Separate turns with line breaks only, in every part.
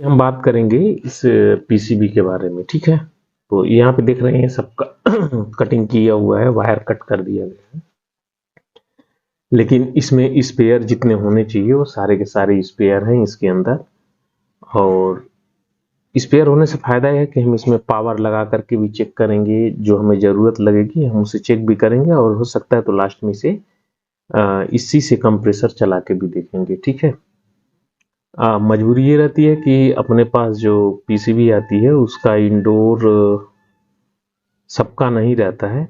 हम बात करेंगे इस पीसीबी के बारे में, ठीक है। तो यहाँ पे देख रहे हैं सबका कटिंग किया हुआ है, वायर कट कर दिया गया है, लेकिन इसमें स्पेयर जितने होने चाहिए वो सारे के सारे स्पेयर हैं इसके अंदर। और स्पेयर होने से फायदा यह है कि हम इसमें पावर लगा करके भी चेक करेंगे, जो हमें ज़रूरत लगेगी हम उसे चेक भी करेंगे, और हो सकता है तो लास्ट में इसे इसी से कंप्रेसर चला के भी देखेंगे, ठीक है। मजबूरी ये रहती है कि अपने पास जो पीसीबी आती है उसका इंडोर सबका नहीं रहता है,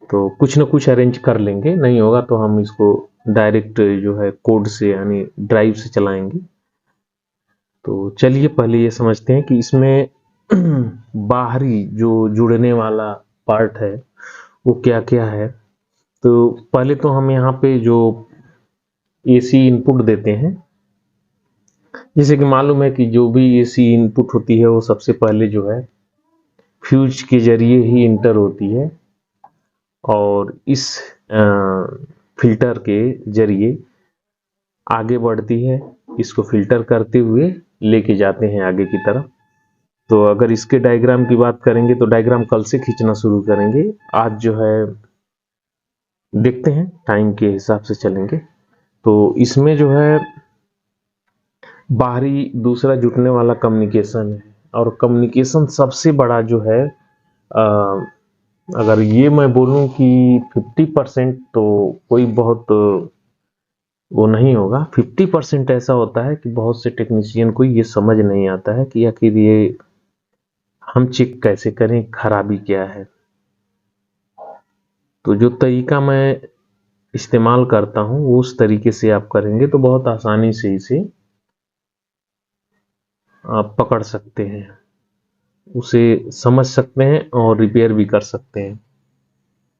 तो कुछ ना कुछ अरेंज कर लेंगे, नहीं होगा तो हम इसको डायरेक्ट जो है कोड से यानी ड्राइव से चलाएंगे। तो चलिए पहले ये समझते हैं कि इसमें बाहरी जो जुड़ने वाला पार्ट है वो क्या क्या है। तो पहले तो हम यहाँ पे जो एसी इनपुट देते हैं, जैसे कि मालूम है कि जो भी एसी इनपुट होती है वो सबसे पहले जो है फ्यूज के जरिए ही इंटर होती है, और इस फिल्टर के जरिए आगे बढ़ती है, इसको फिल्टर करते हुए लेके जाते हैं आगे की तरफ। तो अगर इसके डायग्राम की बात करेंगे तो डायग्राम कल से खींचना शुरू करेंगे, आज जो है देखते हैं टाइम के हिसाब से चलेंगे। तो इसमें जो है बाहरी दूसरा जुटने वाला कम्युनिकेशन है, और कम्युनिकेशन सबसे बड़ा जो है अगर ये मैं बोलूं कि 50% तो कोई बहुत वो नहीं होगा, 50% ऐसा होता है कि बहुत से टेक्नीशियन को ये समझ नहीं आता है कि आखिर ये हम चेक कैसे करें, खराबी क्या है। तो जो तरीका मैं इस्तेमाल करता हूँ उस तरीके से आप करेंगे तो बहुत आसानी से इसे आप पकड़ सकते हैं, उसे समझ सकते हैं और रिपेयर भी कर सकते हैं।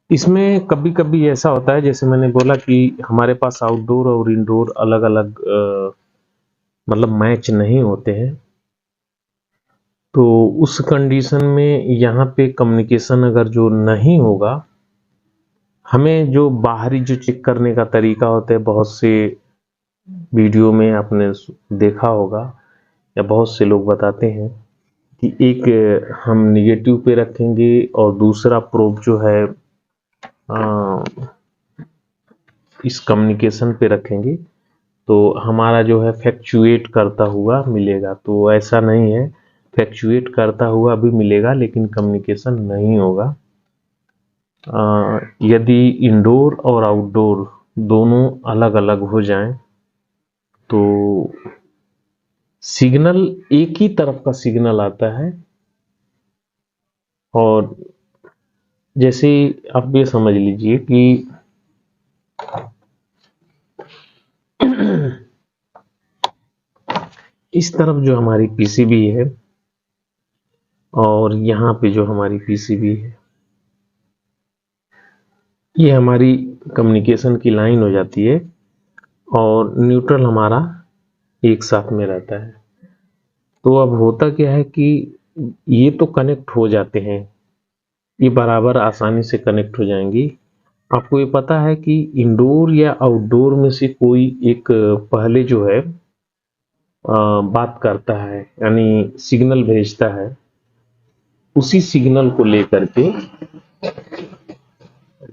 इसमें कभी कभी ऐसा होता है, जैसे मैंने बोला कि हमारे पास आउटडोर और इंडोर अलग अलग मतलब मैच नहीं होते हैं, तो उस कंडीशन में यहाँ पे कम्युनिकेशन अगर जो नहीं होगा, हमें जो बाहरी जो चेक करने का तरीका होता है, बहुत से वीडियो में आपने देखा होगा या बहुत से लोग बताते हैं कि एक हम निगेटिव पे रखेंगे और दूसरा प्रोब जो है इस कम्युनिकेशन पे रखेंगे तो हमारा जो है फ्लैक्चुएट करता हुआ मिलेगा। तो ऐसा नहीं है, फ्लैक्चुएट करता हुआ भी मिलेगा लेकिन कम्युनिकेशन नहीं होगा। यदि इंडोर और आउटडोर दोनों अलग अलग हो जाएं तो सिग्नल एक ही तरफ का सिग्नल आता है, और जैसे आप ये समझ लीजिए कि इस तरफ जो हमारी पीसीबी है और यहाँ पे जो हमारी पीसीबी है, ये हमारी कम्युनिकेशन की लाइन हो जाती है, और न्यूट्रल हमारा एक साथ में रहता है। तो अब होता क्या है कि ये तो कनेक्ट हो जाते हैं, ये बराबर आसानी से कनेक्ट हो जाएंगी। आपको ये पता है कि इंडोर या आउटडोर में से कोई एक पहले जो है बात करता है यानी सिग्नल भेजता है, उसी सिग्नल को लेकर के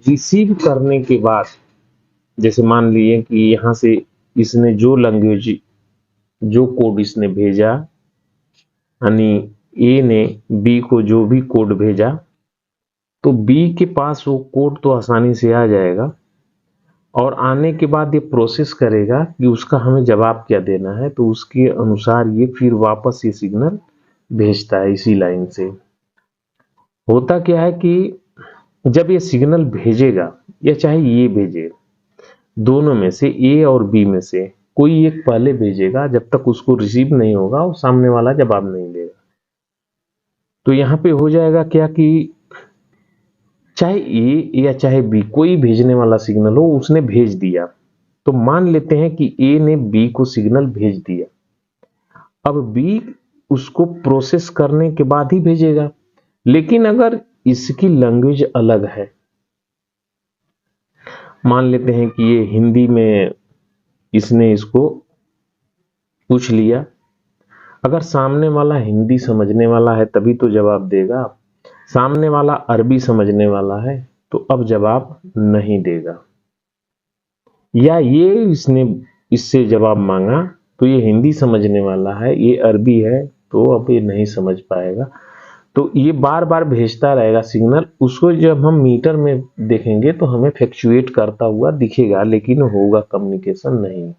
रिसीव करने के बाद, जैसे मान लिए कि यहाँ से इसने जो लैंग्वेज जो कोड इसने भेजा, यानी ए ने बी को जो भी कोड भेजा, तो बी के पास वो कोड तो आसानी से आ जाएगा, और आने के बाद ये प्रोसेस करेगा कि उसका हमें जवाब क्या देना है, तो उसके अनुसार ये फिर वापस ये सिग्नल भेजता है इसी लाइन से। होता क्या है कि जब ये सिग्नल भेजेगा या चाहे ये भेजे, दोनों में से ए और बी में से कोई एक पहले भेजेगा, जब तक उसको रिसीव नहीं होगा वो सामने वाला जवाब नहीं देगा। तो यहाँ पे हो जाएगा क्या कि चाहे ए या चाहे बी कोई भेजने वाला सिग्नल हो, उसने भेज दिया, तो मान लेते हैं कि ए ने बी को सिग्नल भेज दिया, अब बी उसको प्रोसेस करने के बाद ही भेजेगा। लेकिन अगर इसकी लैंग्वेज अलग है, मान लेते हैं कि ये हिंदी में इसने इसको पूछ लिया अगर सामने वाला हिंदी समझने वाला है तभी तो जवाब देगा। सामने वाला अरबी समझने वाला है तो अब जवाब नहीं देगा। या ये इसने इससे जवाब मांगा तो ये हिंदी समझने वाला है, ये अरबी है, तो अब ये नहीं समझ पाएगा। तो ये बार बार भेजता रहेगा सिग्नल। उसको जब हम मीटर में देखेंगे तो हमें फ्लक्चुएट करता हुआ दिखेगा, लेकिन होगा कम्युनिकेशन नहीं।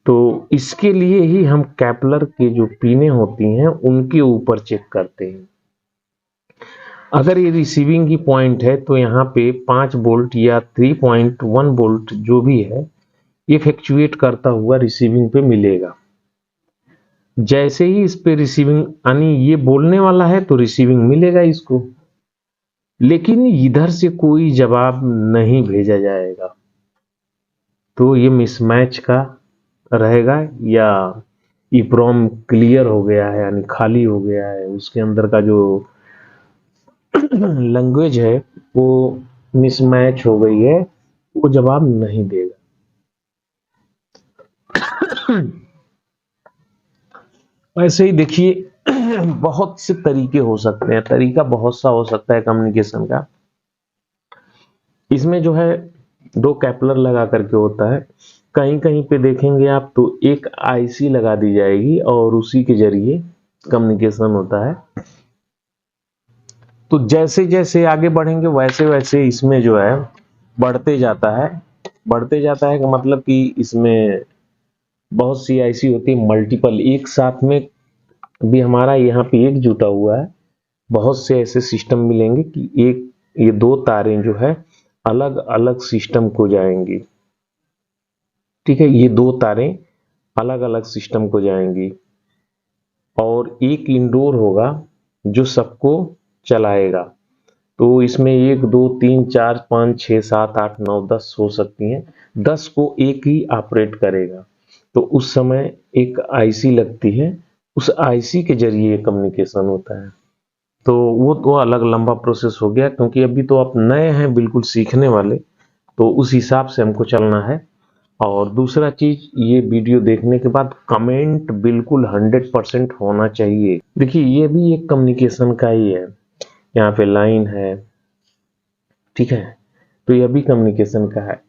तो इसके लिए ही हम कैपलर के जो पिने होती हैं उनके ऊपर चेक करते हैं। अगर ये रिसीविंग की पॉइंट है तो यहाँ पे 5 वोल्ट या 3.1 वोल्ट जो भी है ये फ्लक्चुएट करता हुआ रिसीविंग पे मिलेगा। जैसे ही इस पे रिसीविंग यानी ये बोलने वाला है तो रिसीविंग मिलेगा इसको, लेकिन इधर से कोई जवाब नहीं भेजा जाएगा। तो ये मिसमैच का रहेगा, या ईप्रोम क्लियर हो गया है यानी खाली हो गया है, उसके अंदर का जो लैंग्वेज है वो मिसमैच हो गई है, वो जवाब नहीं देगा। ऐसे ही देखिए बहुत से तरीके हो सकते हैं, तरीका बहुत सा हो सकता है कम्युनिकेशन का। इसमें जो है 2 कैपलर लगा करके होता है। कहीं कहीं पे देखेंगे आप तो एक आईसी लगा दी जाएगी और उसी के जरिए कम्युनिकेशन होता है। तो जैसे जैसे आगे बढ़ेंगे वैसे वैसे इसमें जो है बढ़ते जाता है। बढ़ते जाता है का मतलब कि इसमें बहुत सी ऐसी होती है मल्टीपल, एक साथ में भी हमारा यहाँ पे एक जुटा हुआ है। बहुत से ऐसे सिस्टम मिलेंगे कि एक ये 2 तारें जो है अलग अलग सिस्टम को जाएंगी। ठीक है, ये 2 तारें अलग अलग सिस्टम को जाएंगी और एक इंडोर होगा जो सबको चलाएगा। तो इसमें 1 2 3 4 5 6 7 8 9 10 हो सकती हैं। 10 को एक ही ऑपरेट करेगा। तो उस समय एक आईसी लगती है, उस आईसी के जरिए कम्युनिकेशन होता है। तो वो तो अलग लंबा प्रोसेस हो गया, क्योंकि अभी तो आप नए हैं बिल्कुल सीखने वाले, तो उस हिसाब से हमको चलना है। और दूसरा चीज, ये वीडियो देखने के बाद कमेंट बिल्कुल 100% होना चाहिए। देखिए ये भी एक कम्युनिकेशन का ही है, यहाँ पे लाइन है, ठीक है, तो यह भी कम्युनिकेशन का है।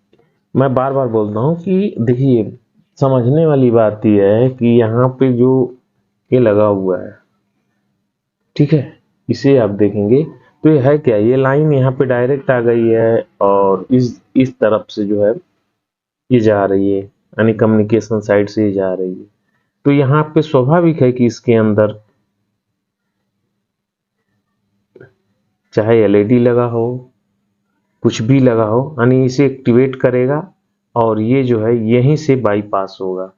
मैं बार बार बोलता हूँ कि देखिए समझने वाली बात यह है कि यहाँ पे जो ये लगा हुआ है, ठीक है, इसे आप देखेंगे तो ये है क्या, ये लाइन यहाँ पे डायरेक्ट आ गई है और इस तरफ से जो है ये जा रही है, यानी कम्युनिकेशन साइड से ये जा रही है। तो यहाँ पे स्वाभाविक है कि इसके अंदर चाहे एलईडी लगा हो, कुछ भी लगा हो, यानी इसे एक्टिवेट करेगा और ये जो है यहीं से बाईपास होगा।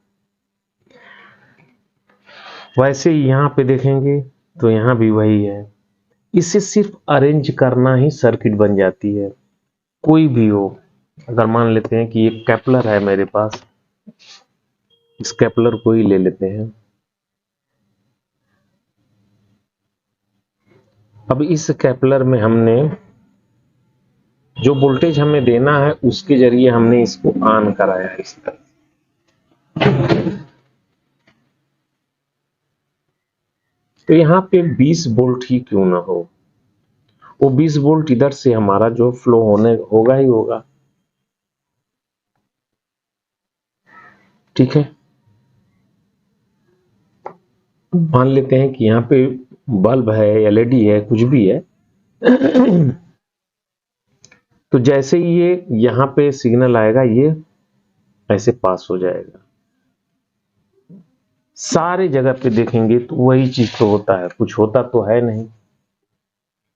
वैसे ही यहाँ पे देखेंगे तो यहाँ भी वही है। इसे सिर्फ अरेंज करना ही सर्किट बन जाती है, कोई भी हो। अगर मान लेते हैं कि एक कैपलर है मेरे पास, इस कैपलर को ही ले लेते हैं। अब इस कैपलर में हमने जो वोल्टेज हमें देना है उसके जरिए हमने इसको ऑन कराया है इस तरह। तो यहाँ पे 20 वोल्ट ही क्यों ना हो, वो 20 वोल्ट इधर से हमारा जो फ्लो होने होगा ही होगा। ठीक है, मान लेते हैं कि यहाँ पे बल्ब है, एलईडी है, कुछ भी है। तो जैसे ही ये यहाँ पे सिग्नल आएगा ये ऐसे पास हो जाएगा। सारे जगह पे देखेंगे तो वही चीज तो होता है, कुछ होता तो है नहीं।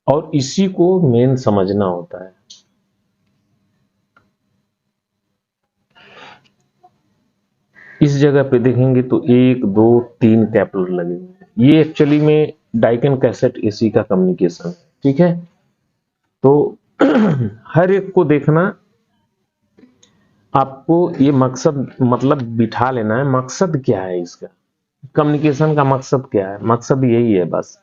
और इसी को मेन समझना होता है। इस जगह पे देखेंगे तो 1 2 3 कैपलर लगे हुए हैं। ये एक्चुअली में डाइकन कैसेट एसी का कम्युनिकेशन है। ठीक है, तो हर एक को देखना, आपको ये मकसद मतलब बिठा लेना है, मकसद क्या है इसका, कम्युनिकेशन का मकसद क्या है। मकसद यही है बस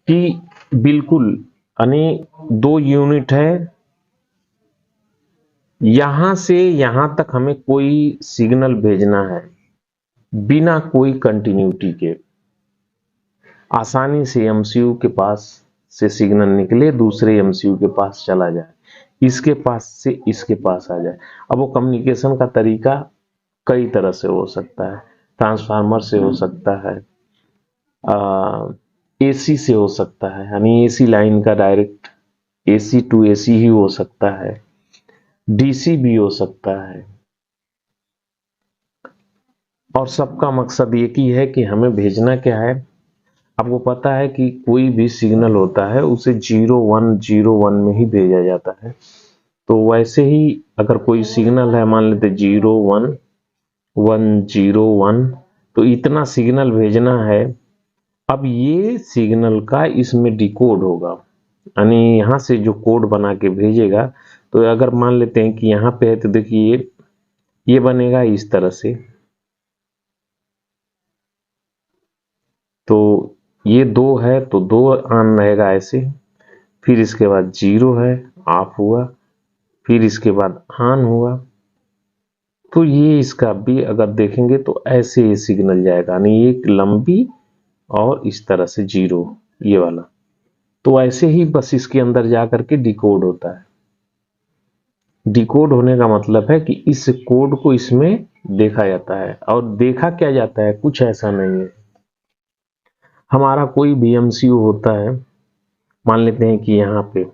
कि बिल्कुल यानी 2 यूनिट है, यहां से यहां तक हमें कोई सिग्नल भेजना है, बिना कोई कंटिन्यूटी के आसानी से एमसीयू के पास से सिग्नल निकले, दूसरे एमसीयू के पास चला जाए, इसके पास से इसके पास आ जाए। अब वो कम्युनिकेशन का तरीका कई तरह से हो सकता है। ट्रांसफार्मर से हो सकता है, एसी से हो सकता है, यानी एसी लाइन का डायरेक्ट एसी टू एसी ही हो सकता है, डीसी भी हो सकता है। और सबका मकसद एक ही है कि हमें भेजना क्या है। आपको पता है कि कोई भी सिग्नल होता है उसे 0101 में ही भेजा जाता है। तो वैसे ही अगर कोई सिग्नल है, मान लेते 01101, तो इतना सिग्नल भेजना है। अब ये सिग्नल का इसमें डिकोड होगा, यानी यहाँ से जो कोड बना के भेजेगा। तो अगर मान लेते हैं कि यहाँ पे है, तो देखिए ये बनेगा इस तरह से। तो ये 2 है तो 2 ऑन रहेगा ऐसे, फिर इसके बाद 0 है, ऑफ हुआ, फिर इसके बाद ऑन हुआ। तो ये इसका भी अगर देखेंगे तो ऐसे ये सिग्नल जाएगा, यानी एक लंबी और इस तरह से 0 ये वाला। तो ऐसे ही बस इसके अंदर जा करके डिकोड होता है। डिकोड होने का मतलब है कि इस कोड को इसमें देखा जाता है। और देखा क्या जाता है, कुछ ऐसा नहीं है। हमारा कोई भी एमसीयू होता है, मान लेते हैं कि यहाँ पे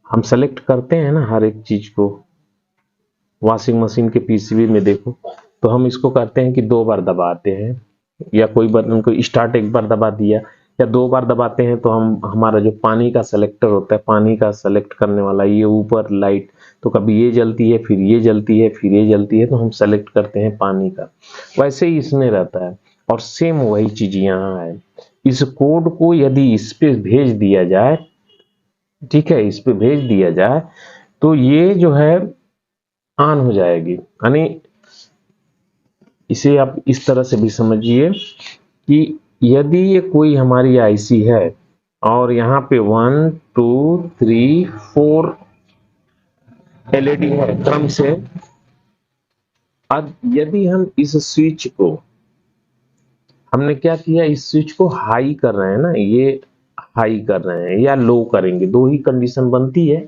हम सेलेक्ट करते हैं ना हर एक चीज को। वॉशिंग मशीन के पीसीबी में देखो, तो हम इसको करते हैं कि 2 बार दबाते हैं, या कोई बटन को स्टार्ट 1 बार दबा दिया, या 2 बार दबाते हैं। तो हम हमारा जो पानी का सेलेक्टर होता है, पानी का सेलेक्ट करने वाला ये ऊपर लाइट, तो कभी ये जलती है, फिर ये जलती है, फिर ये जलती है, तो हम सेलेक्ट करते हैं पानी का। वैसे ही इसमें रहता है, और सेम वही चीज यहाँ है। इस कोड को यदि इस पे भेज दिया जाए, ठीक है, इस पे भेज दिया जाए, तो ये जो है ऑन हो जाएगी। यानी इसे आप इस तरह से भी समझिए कि यदि ये कोई हमारी आईसी है और यहाँ पे 1 2 3 4 एलईडी है क्रम से, अब यदि हम इस स्विच को, हमने क्या किया, इस स्विच को हाई कर रहे हैं ना, ये हाई कर रहे हैं या लो करेंगे, 2 ही कंडीशन बनती है।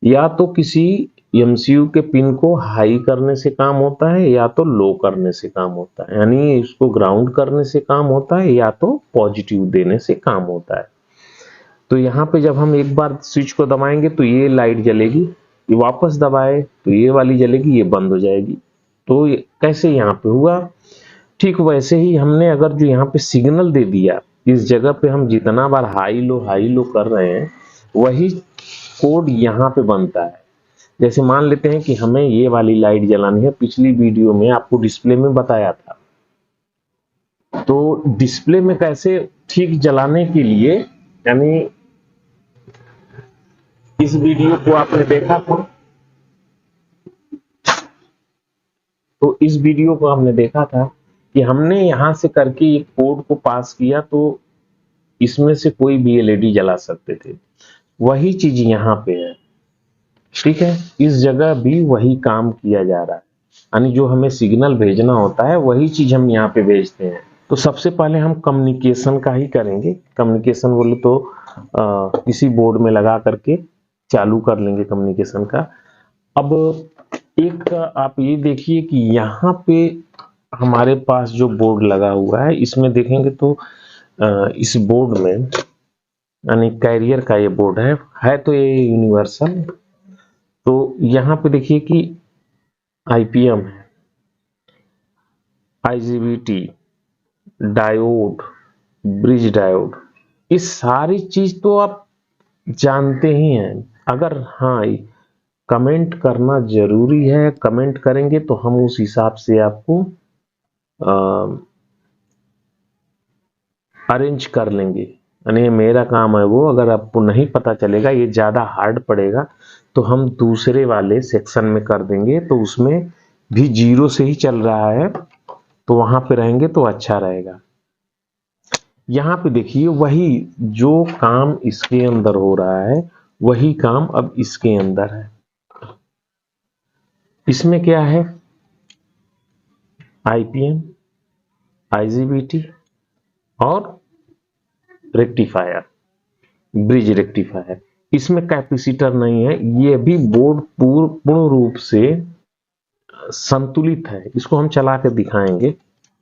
या तो किसी एमसीयू के पिन को हाई करने से काम होता है, या तो लो करने से काम होता है, यानी इसको ग्राउंड करने से काम होता है, या तो पॉजिटिव देने से काम होता है। तो यहाँ पे जब हम एक बार स्विच को दबाएंगे तो ये लाइट जलेगी, ये वापस दबाए तो ये वाली जलेगी, ये बंद हो जाएगी। तो कैसे यहाँ पे हुआ, ठीक वैसे ही हमने अगर जो यहाँ पे सिग्नल दे दिया, इस जगह पे हम जितना बार हाई लो कर रहे हैं, वही कोड यहाँ पे बनता है। जैसे मान लेते हैं कि हमें ये वाली लाइट जलानी है, पिछली वीडियो में आपको डिस्प्ले में बताया था। तो डिस्प्ले में कैसे ठीक जलाने के लिए, यानी इस वीडियो को आपने देखा था, तो इस वीडियो को हमने देखा था कि हमने यहां से करके एक कोड को पास किया, तो इसमें से कोई भी एलईडी जला सकते थे। वही चीज यहाँ पे है, ठीक है, इस जगह भी वही काम किया जा रहा है, यानी जो हमें सिग्नल भेजना होता है वही चीज हम यहाँ पे भेजते हैं। तो सबसे पहले हम कम्युनिकेशन का ही करेंगे। कम्युनिकेशन बोले तो किसी बोर्ड में लगा करके चालू कर लेंगे कम्युनिकेशन का। अब एक आप ये देखिए कि यहाँ पे हमारे पास जो बोर्ड लगा हुआ है, इसमें देखेंगे तो इस बोर्ड में, यानी कैरियर का ये बोर्ड है तो ये यूनिवर्सल। तो यहाँ पे देखिए कि आईपीएम है, आईजीबीटी, डायोड, ब्रिज डायोड, ये सारी चीज तो आप जानते ही हैं। अगर हाँ कमेंट करना जरूरी है, कमेंट करेंगे तो हम उस हिसाब से आपको अरेंज कर लेंगे। यानी मेरा काम है वो, अगर आपको नहीं पता चलेगा, ये ज्यादा हार्ड पड़ेगा, तो हम दूसरे वाले सेक्शन में कर देंगे। तो उसमें भी 0 से ही चल रहा है, तो वहां पे रहेंगे तो अच्छा रहेगा। यहाँ पे देखिए वही जो काम इसके अंदर हो रहा है, वही काम अब इसके अंदर है। इसमें क्या है, आईपीएम, IGBT और रेक्टिफायर, ब्रिज रेक्टिफायर। इसमें कैपेसिटर नहीं है, ये भी बोर्ड पूर्ण रूप से संतुलित है। इसको हम चला के दिखाएंगे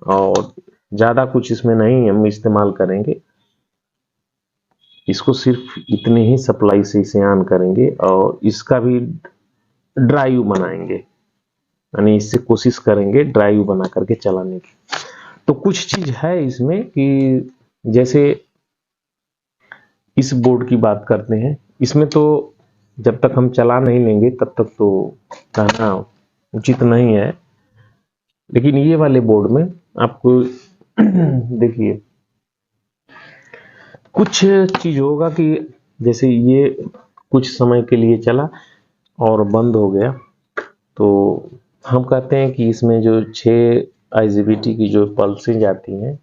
और ज्यादा कुछ इसमें नहीं हम इस्तेमाल करेंगे, इसको सिर्फ इतने ही सप्लाई से इसे ऑन करेंगे और इसका भी ड्राइव बनाएंगे, यानी इससे कोशिश करेंगे ड्राइव बना करके चलाने की। तो कुछ चीज है इसमें कि जैसे इस बोर्ड की बात करते हैं, इसमें तो जब तक हम चला नहीं लेंगे तब तक तो कहना उचित नहीं है, लेकिन ये वाले बोर्ड में आपको देखिए कुछ चीज होगा कि जैसे ये कुछ समय के लिए चला और बंद हो गया, तो हम कहते हैं कि इसमें जो 6 IGBT की जो पल्सें जाती हैं,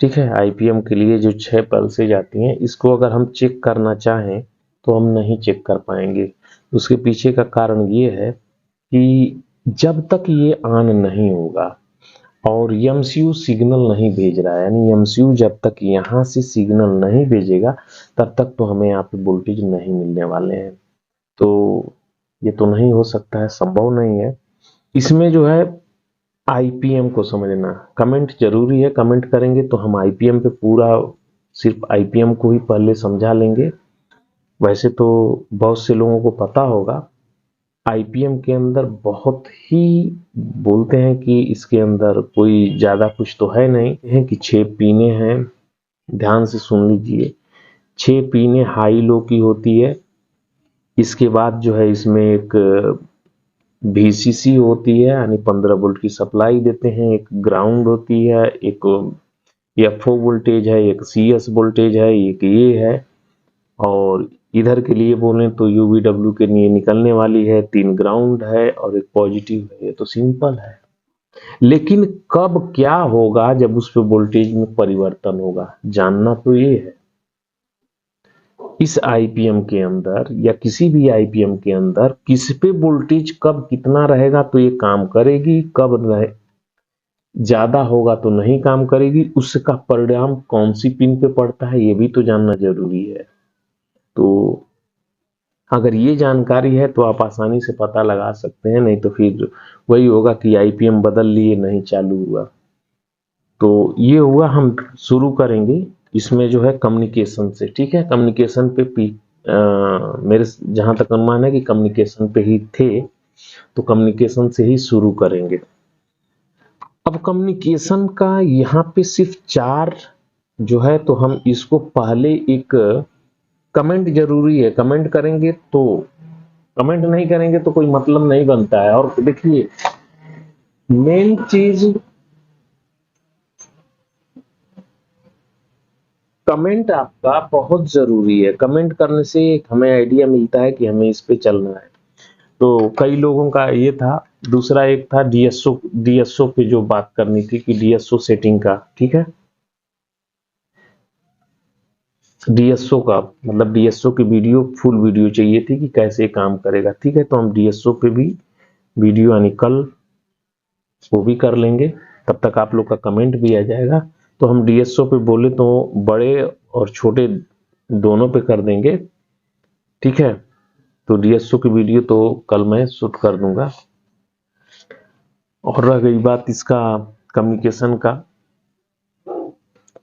ठीक है, IPM के लिए जो 6 पल्सें जाती हैं, इसको अगर हम चेक करना चाहें तो हम नहीं चेक कर पाएंगे। उसके पीछे का कारण ये है कि जब तक ये ऑन नहीं होगा और MCU सिग्नल नहीं भेज रहा है, यानी MCU जब तक यहाँ से सिग्नल नहीं भेजेगा तब तक तो हमें यहाँ पे वोल्टेज नहीं मिलने वाले हैं। तो ये तो नहीं हो सकता है, संभव नहीं है। इसमें जो है IPM को समझना, कमेंट जरूरी है, कमेंट करेंगे तो हम IPM पे पूरा सिर्फ IPM को ही पहले समझा लेंगे। वैसे तो बहुत से लोगों को पता होगा, IPM के अंदर बहुत ही बोलते हैं कि इसके अंदर कोई ज्यादा कुछ तो है नहीं, है कि 6 पिने हैं। ध्यान से सुन लीजिए, 6 पिने हाई लो की होती है। इसके बाद जो है इसमें एक VCC होती है, यानी 15 वोल्ट की सप्लाई देते हैं, एक ग्राउंड होती है, एक FO वोल्टेज है, एक CS वोल्टेज है, एक ये है, और इधर के लिए बोलें तो UVW के लिए निकलने वाली है, 3 ग्राउंड है और एक पॉजिटिव है। ये तो सिंपल है, लेकिन कब क्या होगा जब उस पे वोल्टेज में परिवर्तन होगा जानना तो ये है। इस IPM के अंदर या किसी भी IPM के अंदर किस पे वोल्टेज कब कितना रहेगा तो ये काम करेगी, कब रहे ज्यादा होगा तो नहीं काम करेगी, उसका परिणाम कौन सी पिन पे पड़ता है ये भी तो जानना जरूरी है। तो अगर ये जानकारी है तो आप आसानी से पता लगा सकते हैं, नहीं तो फिर वही होगा कि IPM बदल लिए नहीं चालू हुआ। तो ये हुआ, हम शुरू करेंगे इसमें जो है कम्युनिकेशन से, ठीक है। कम्युनिकेशन पे मेरे जहां तक अनुमान है कि कम्युनिकेशन पे ही थे, तो कम्युनिकेशन से ही शुरू करेंगे। अब कम्युनिकेशन का यहाँ पे सिर्फ 4 जो है, तो हम इसको पहले एक कमेंट जरूरी है, कमेंट करेंगे तो, कमेंट नहीं करेंगे तो कोई मतलब नहीं बनता है। और देखिए मेन चीज कमेंट आपका बहुत जरूरी है। कमेंट करने से हमें आइडिया मिलता है कि हमें इस पे चलना है। तो कई लोगों का ये था। दूसरा एक था DSO पे जो बात करनी थी कि DSO सेटिंग का, ठीक है, DSO का मतलब DSO की वीडियो, फुल वीडियो चाहिए थी कि कैसे काम करेगा, ठीक है। तो हम DSO पे भी वीडियो यानी कल वो भी कर लेंगे, तब तक आप लोग का कमेंट भी आ जाएगा। तो हम DSO पे बोले तो बड़े और छोटे दोनों पे कर देंगे, ठीक है। तो DSO की वीडियो तो कल मैं शूट कर दूंगा। और रह गई बात इसका कम्युनिकेशन का,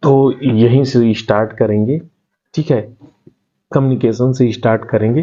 तो यहीं से स्टार्ट करेंगे, ठीक है, कम्युनिकेशन से स्टार्ट करेंगे।